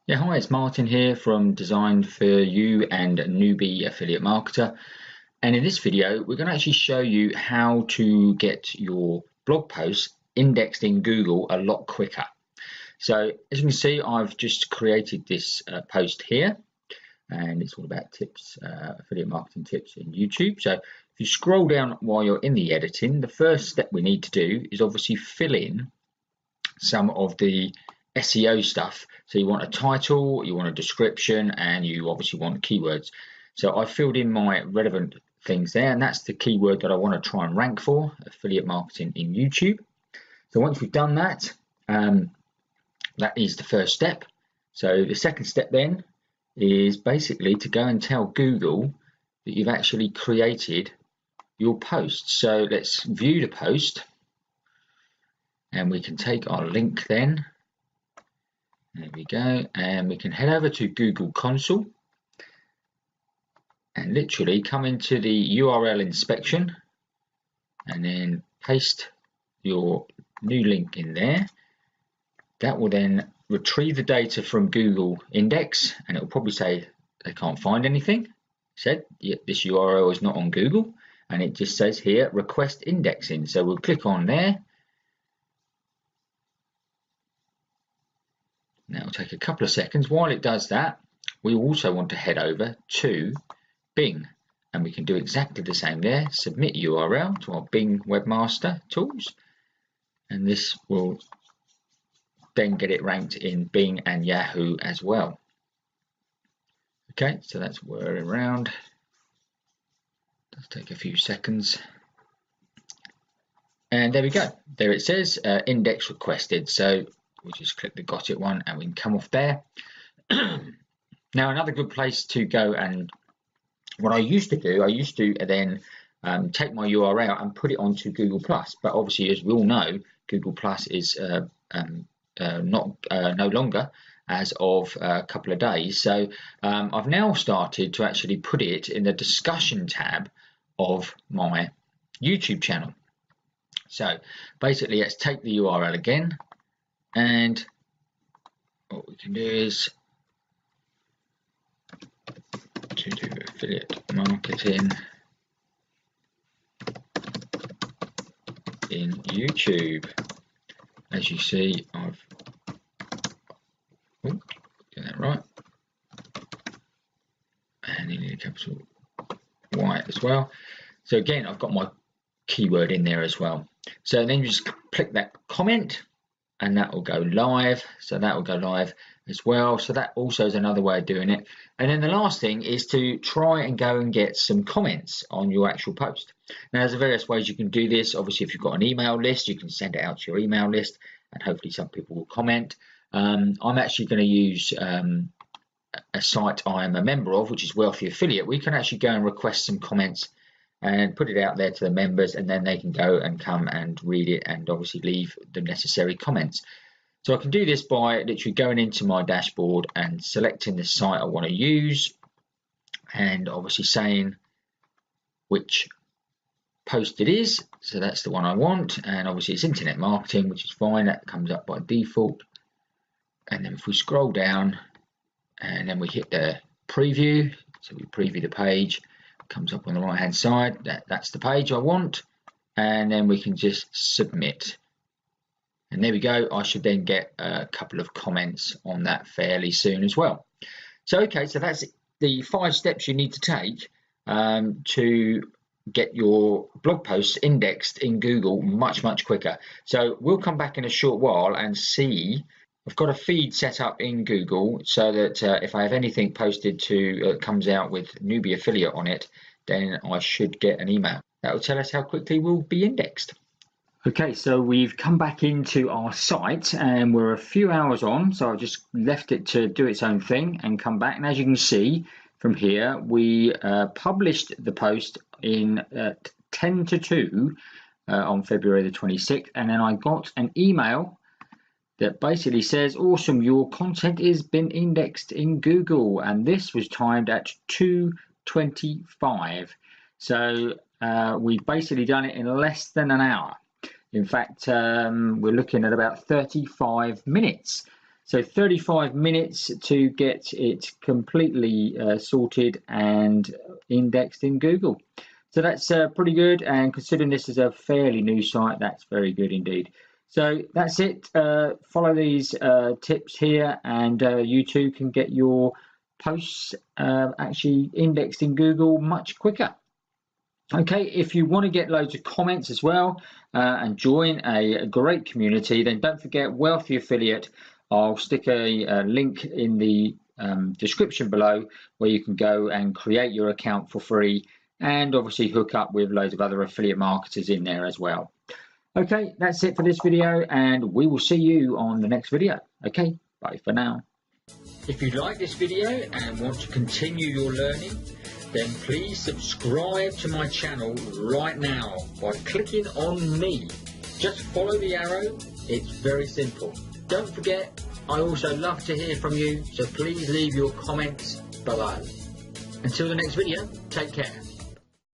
Yeah, hi, it's Martin here from Design for You and Newbie Affiliate Marketer. And in this video, we're going to actually show you how to get your blog posts indexed in Google a lot quicker. So as you can see, I've just created this post here, and it's all about tips, affiliate marketing tips in YouTube. So if you scroll down while you're in the editing, the first step we need to do is obviously fill in some of the SEO stuff. So you want a title, you want a description, and you obviously want keywords. So I filled in my relevant things there, and that's the keyword that I want to try and rank for, affiliate marketing in YouTube. So once we've done that, that is the first step. So the second step then is basically to go and tell Google that you've actually created your post. So let's view the post, and we can take our link then. There we go, and we can head over to Google Console and literally come into the URL inspection and then paste your new link in there. That will then retrieve the data from Google Index, and it will probably say they can't find anything. It said this URL is not on Google, and it just says here request indexing. So we'll click on there. Now it'll take a couple of seconds. While it does that, we also want to head over to Bing, and we can do exactly the same there. Submit URL to our Bing Webmaster Tools, and this will then get it ranked in Bing and Yahoo as well. Okay, so that's whirring around. Does take a few seconds. And there we go. There it says index requested. So we just click the got it one and we can come off there. Now another good place to go, and what I used to do, I used to then take my URL and put it onto Google+, but obviously as we all know, Google+ is no longer as of a couple of days. So I've now started to actually put it in the discussion tab of my YouTube channel. So basically let's take the URL again, and what we can do is to do affiliate marketing in YouTube. As you see, I've getting that right, and you need a capital Y as well. So again, I've got my keyword in there as well. So then you just click that comment, and that will go live. So that will go live as well. So that also is another way of doing it. And then the last thing is to try and go and get some comments on your actual post. Now there's various ways you can do this. Obviously, if you've got an email list, you can send it out to your email list, and hopefully some people will comment. I'm actually going to use a site I am a member of, which is Wealthy Affiliate. We can actually go and request some comments and put it out there to the members, and then they can go and come and read it and obviously leave the necessary comments. So I can do this by literally going into my dashboard and selecting the site I want to use, and obviously saying which post it is. So that's the one I want, and obviously it's internet marketing, which is fine. That comes up by default. And then if we scroll down and then we hit the preview, so we preview the page, it comes up on the right hand side. That's the page I want, and then we can just submit. And there we go. I should then get a couple of comments on that fairly soon as well. So okay, so that's the 5 steps you need to take to get your blog posts indexed in Google much quicker. So we'll come back in a short while and see. I've got a feed set up in Google so that if I have anything posted to comes out with Newbie Affiliate on it, then I should get an email. That will tell us how quickly we'll be indexed. Okay, so we've come back into our site and we're a few hours on, so I've just left it to do its own thing and come back. And as you can see from here, we published the post in 10 to 2 on February the 26th, and then I got an email that basically says, awesome, your content has been indexed in Google, and this was timed at 2:25. So we've basically done it in less than an hour. In fact, we're looking at about 35 minutes. So 35 minutes to get it completely sorted and indexed in Google. So that's pretty good, and considering this is a fairly new site, that's very good indeed. So that's it. Follow these tips here, and you too can get your posts actually indexed in Google much quicker. Okay, if you want to get loads of comments as well and join a great community, then don't forget Wealthy Affiliate. I'll stick a link in the description below where you can go and create your account for free, and obviously hook up with loads of other affiliate marketers in there as well. Okay, that's it for this video, and we will see you on the next video. Okay, bye for now. If you like this video and want to continue your learning, then please subscribe to my channel right now by clicking on me. Just follow the arrow. It's very simple. Don't forget, I also love to hear from you, so please leave your comments below. Until the next video, take care.